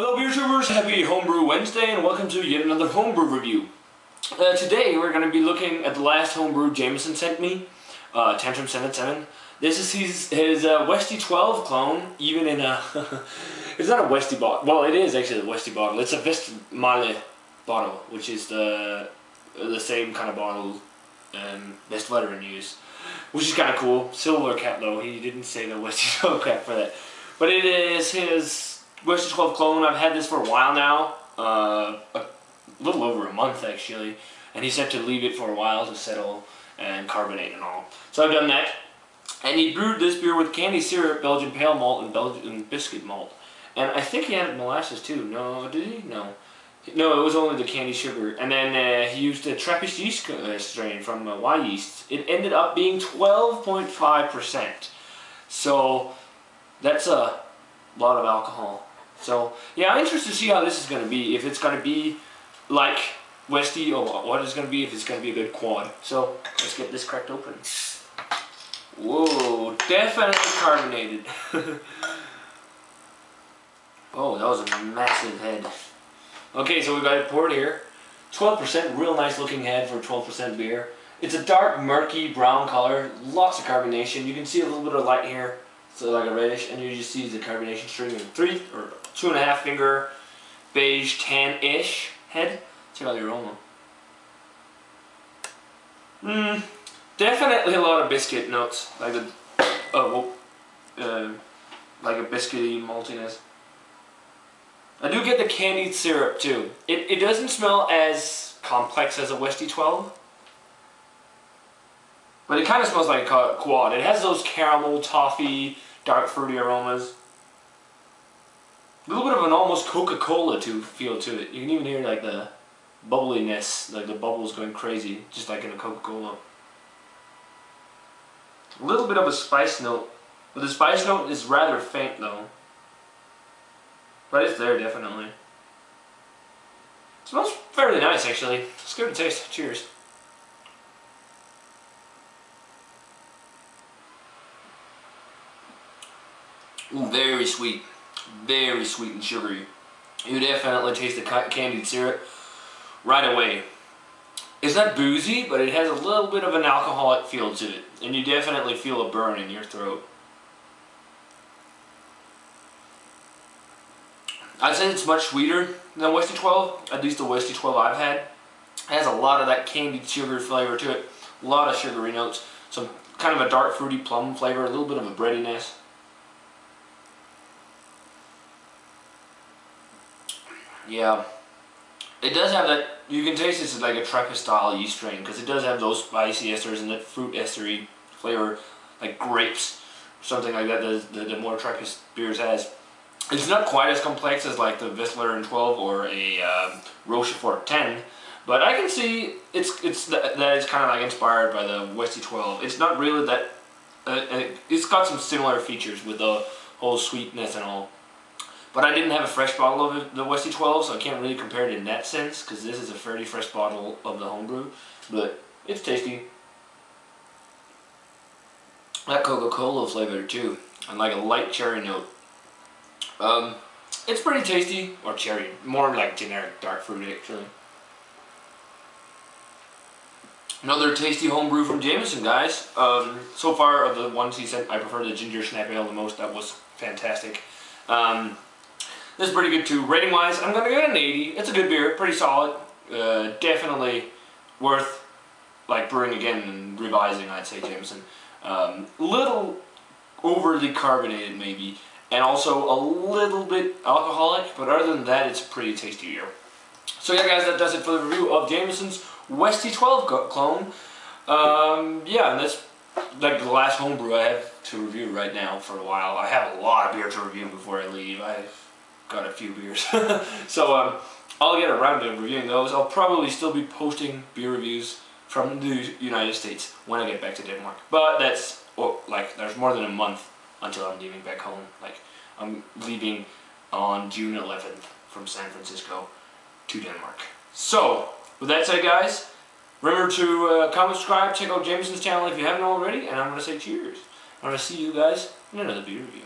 Hello beer tubers, happy Homebrew Wednesday and welcome to yet another homebrew review. Today we're going to be looking at the last homebrew Jameson sent me, Tantrum 77. This is his Westy 12 clone, even in a... it's not a Westy bottle, well it is actually the Westy bottle, it's a Westy bottle, which is the same kind of bottle Best Veteran used, which is kind of cool. Silver cap though, he didn't say the Westy 12 cap for that. But it is his Westy 12 clone. I've had this for a while now, a little over a month actually, and he said to leave it for a while to settle and carbonate and all. So I've done that, and he brewed this beer with candy syrup, Belgian pale malt, and Belgian biscuit malt. And I think he had molasses too. No, did he? No. No, it was only the candy sugar. And then he used a Trappist yeast strain from Y yeast. It ended up being 12.5%. So that's a lot of alcohol. So yeah, I'm interested to see how this is going to be. If it's going to be like Westy, or what it's going to be, if it's going to be a good quad. So let's get this cracked open. Whoa, definitely carbonated. Oh, that was a massive head. Okay, so we got it poured here. 12%, real nice looking head for 12% beer. It's a dark, murky brown color, lots of carbonation. You can see a little bit of light here, so like a reddish, and you just see the carbonation string in 3 or 2.5 finger beige tan-ish head. Check out the aroma. Definitely a lot of biscuit notes, like a like a biscuity maltiness. I do get the candied syrup too. It doesn't smell as complex as a Westy 12, but it kind of smells like a quad. It has those caramel, toffee, dark fruity aromas. A little bit of an almost Coca-Cola feel to it. You can even hear like the bubbliness, like the bubbles going crazy, just like in a Coca-Cola. A little bit of a spice note, but the spice note is rather faint though. But it's there, definitely. It smells fairly nice, actually. Let's give it a taste. Cheers. Ooh, very sweet. Very sweet and sugary. You definitely taste the candied syrup right away. It's not boozy, but it has a little bit of an alcoholic feel to it. And you definitely feel a burn in your throat. I'd say it's much sweeter than Westy 12, at least the Westy 12 I've had. It has a lot of that candied sugar flavor to it, a lot of sugary notes, some kind of a dark fruity plum flavor, a little bit of a breadiness. Yeah, it does have that, you can taste this as like a Trappist style yeast strain, because it does have those spicy esters and that fruit estery flavor, like grapes, something like that, the more Trappist beers has. It's not quite as complex as like the Best Veteran 12 or a Rochefort 10, but I can see that it's kind of like inspired by the Westy 12. It's not really that, it's got some similar features with the whole sweetness and all. But I didn't have a fresh bottle of the Westy 12, so I can't really compare it in that sense, because this is a fairly fresh bottle of the homebrew, but it's tasty. That Coca-Cola flavor too, and like a light cherry note. It's pretty tasty, or cherry, more like generic dark fruit actually. Another tasty homebrew from Jameson, guys. So far of the ones he sent, I prefer the ginger snap ale the most. That was fantastic. This is pretty good too. Rating wise, I'm gonna give it an 80. It's a good beer, pretty solid. Definitely worth like brewing again and revising, I'd say, Jameson. Little overly carbonated maybe, and also a little bit alcoholic, but other than that, it's a pretty tasty beer. So yeah, guys, that does it for the review of Jameson's Westy 12 clone. Yeah, and that's like the last homebrew I have to review right now for a while. I have a lot of beer to review before I leave. I've got a few beers. So I'll get around to reviewing those. I'll probably still be posting beer reviews from the United States when I get back to Denmark. But that's, well, like, there's more than a month until I'm leaving back home. Like, I'm leaving on June 11th from San Francisco to Denmark. So, with that said, guys, remember to comment, subscribe, check out Jameson's channel if you haven't already, and I'm going to say cheers. I'm going to see you guys in another beer review.